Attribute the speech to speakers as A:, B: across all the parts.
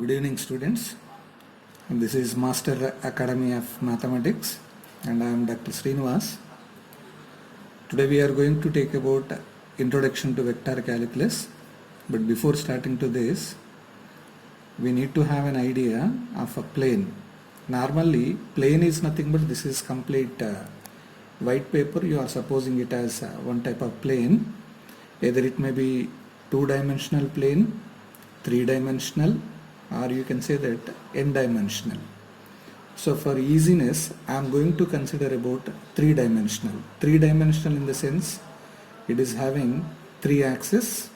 A: Good evening, students. This is Master Academy of Mathematics and I am Dr. Srinivas. Today we are going to take about Introduction to Vector Calculus. But before starting to this, we need to have an idea of a plane. Normally, plane is nothing but this is complete white paper. You are supposing it as one type of plane. Either it may be two-dimensional plane, three-dimensional, or you can say that n-dimensional. So for easiness, I am going to consider about three-dimensional. Three-dimensional in the sense it is having three axes.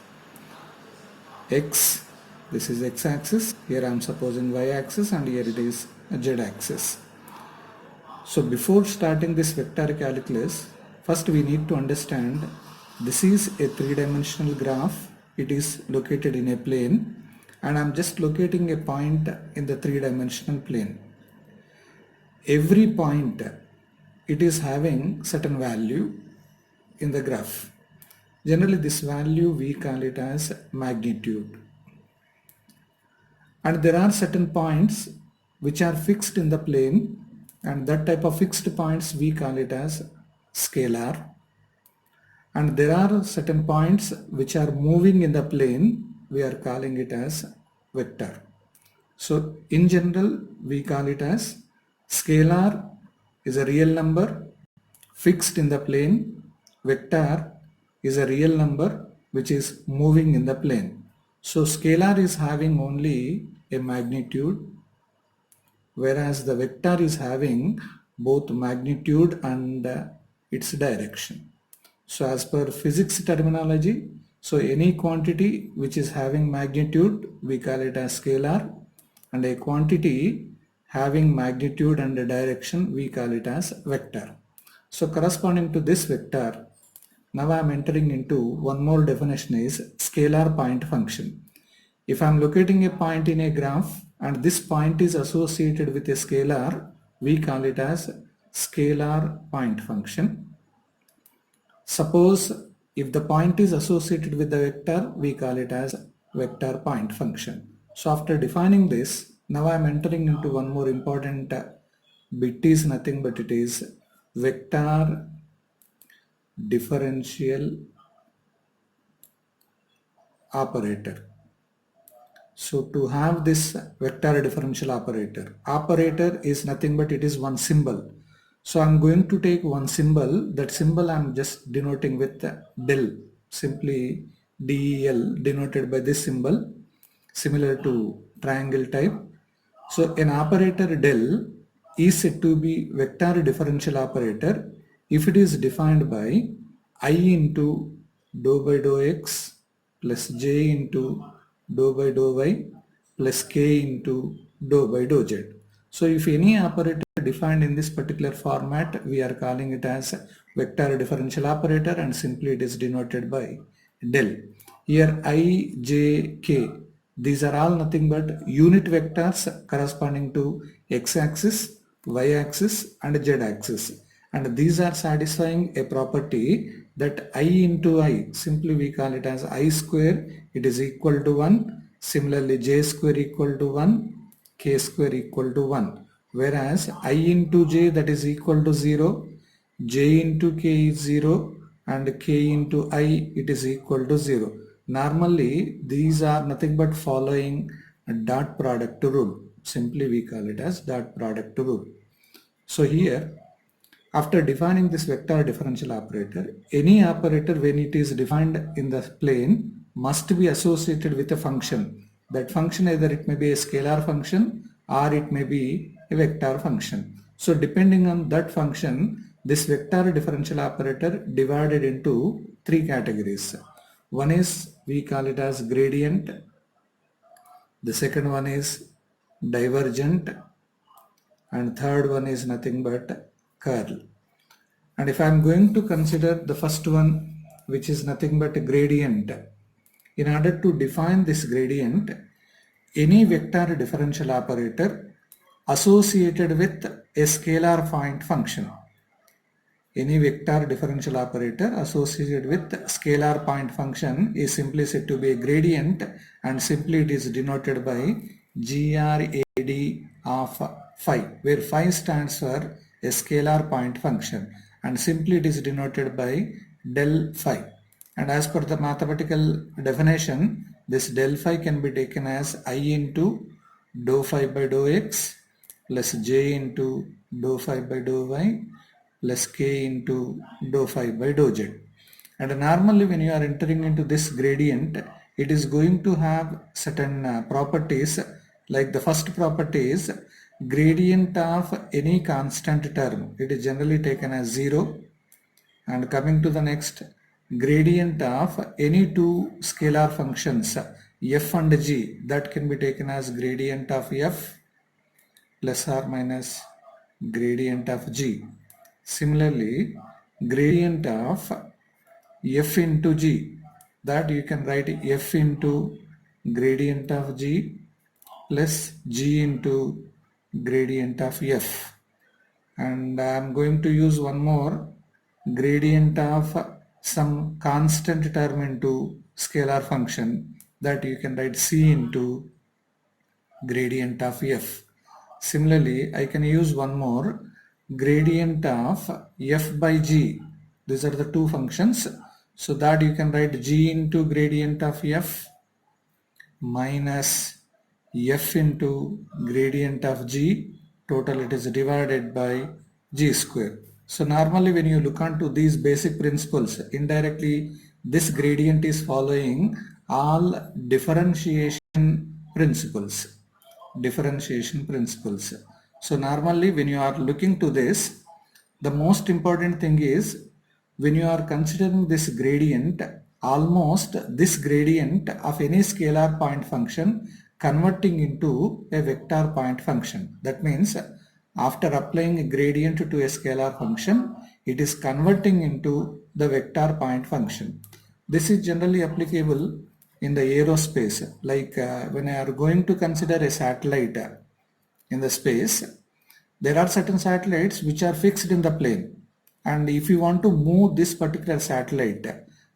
A: X, this is x-axis, here I am supposing y-axis, and here it is z-axis. So before starting this vector calculus, first we need to understand this is a three-dimensional graph. It is located in a plane and I am just locating a point in the three-dimensional plane. Every point, it is having certain value in the graph. Generally this value we call it as magnitude. And there are certain points which are fixed in the plane, and that type of fixed points we call it as scalar. And there are certain points which are moving in the plane, we are calling it as vector. So in general we call it as scalar is a real number fixed in the plane, vector is a real number which is moving in the plane. So scalar is having only a magnitude, whereas the vector is having both magnitude and its direction. So as per physics terminology, so any quantity which is having magnitude, we call it as scalar, and a quantity having magnitude and a direction, we call it as vector. So corresponding to this vector, now I am entering into one more definition is scalar point function. If I am locating a point in a graph and this point is associated with a scalar, we call it as scalar point function. Suppose if the point is associated with the vector, we call it as vector point function. So after defining this, now I am entering into one more important bit is nothing but it is vector differential operator. So to have this vector differential operator is nothing but it is one symbol. So I'm going to take one symbol. That symbol I'm just denoting with del, simply del denoted by this symbol, similar to triangle type. So an operator del is said to be vector differential operator if it is defined by I into dou by dou x plus j into dou by dou y plus k into dou by dou z. So if any operator defined in this particular format, we are calling it as vector differential operator and simply it is denoted by del. Here I, j, k, these are all nothing but unit vectors corresponding to x-axis, y-axis and z-axis. And these are satisfying a property that I into I, simply we call it as I square, it is equal to 1. Similarly, j square equal to 1, k square equal to 1. Whereas I into j, that is equal to 0, j into k is 0 and k into I, it is equal to 0. Normally these are nothing but following a dot product rule. Simply we call it as dot product rule. So here, after defining this vector differential operator, any operator when it is defined in the plane must be associated with a function. That function either it may be a scalar function or it may be a vector function. So depending on that function, this vector differential operator divided into three categories. One is we call it as gradient, the second one is divergent, and third one is nothing but curl. And if I am going to consider the first one, which is nothing but a gradient, in order to define this gradient, any vector differential operator associated with a scalar point function. Any vector differential operator associated with scalar point function is simply said to be a gradient and simply it is denoted by grad of phi, where phi stands for a scalar point function, and simply it is denoted by del phi. And as per the mathematical definition, this del phi can be taken as I into dou phi by dou x plus j into dou phi by dou y plus k into dou phi by dou z. And normally when you are entering into this gradient, it is going to have certain properties. Like the first property is gradient of any constant term. It is generally taken as 0. And coming to the next, gradient of any two scalar functions f and g, that can be taken as gradient of f plus or minus gradient of g. Similarly, gradient of f into g, that you can write f into gradient of g plus g into gradient of f. And I am going to use one more, gradient of some constant term into scalar function, that you can write c into gradient of f. Similarly, I can use one more, gradient of f by g. These are the two functions. So that you can write g into gradient of f minus f into gradient of g. Total it is divided by g square. So normally when you look onto these basic principles, indirectly this gradient is following all differentiation principles. So normally when you are looking to this, the most important thing is when you are considering this gradient, almost this gradient of any scalar point function converting into a vector point function. That means after applying a gradient to a scalar function, it is converting into the vector point function. This is generally applicable in the aerospace, like when I are going to consider a satellite in the space, there are certain satellites which are fixed in the plane, and if you want to move this particular satellite,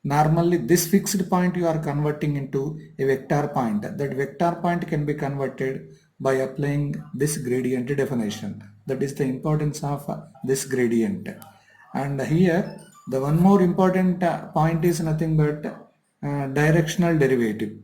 A: normally this fixed point you are converting into a vector point. That vector point can be converted by applying this gradient definition. That is the importance of this gradient. And here the one more important point is nothing but directional derivative.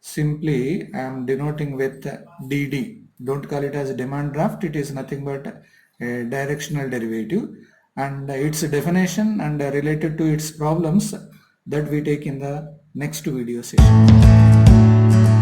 A: Simply I am denoting with dd. Don't call it as a demand draft. It is nothing but a directional derivative, and its definition and related to its problems that we take in the next video session.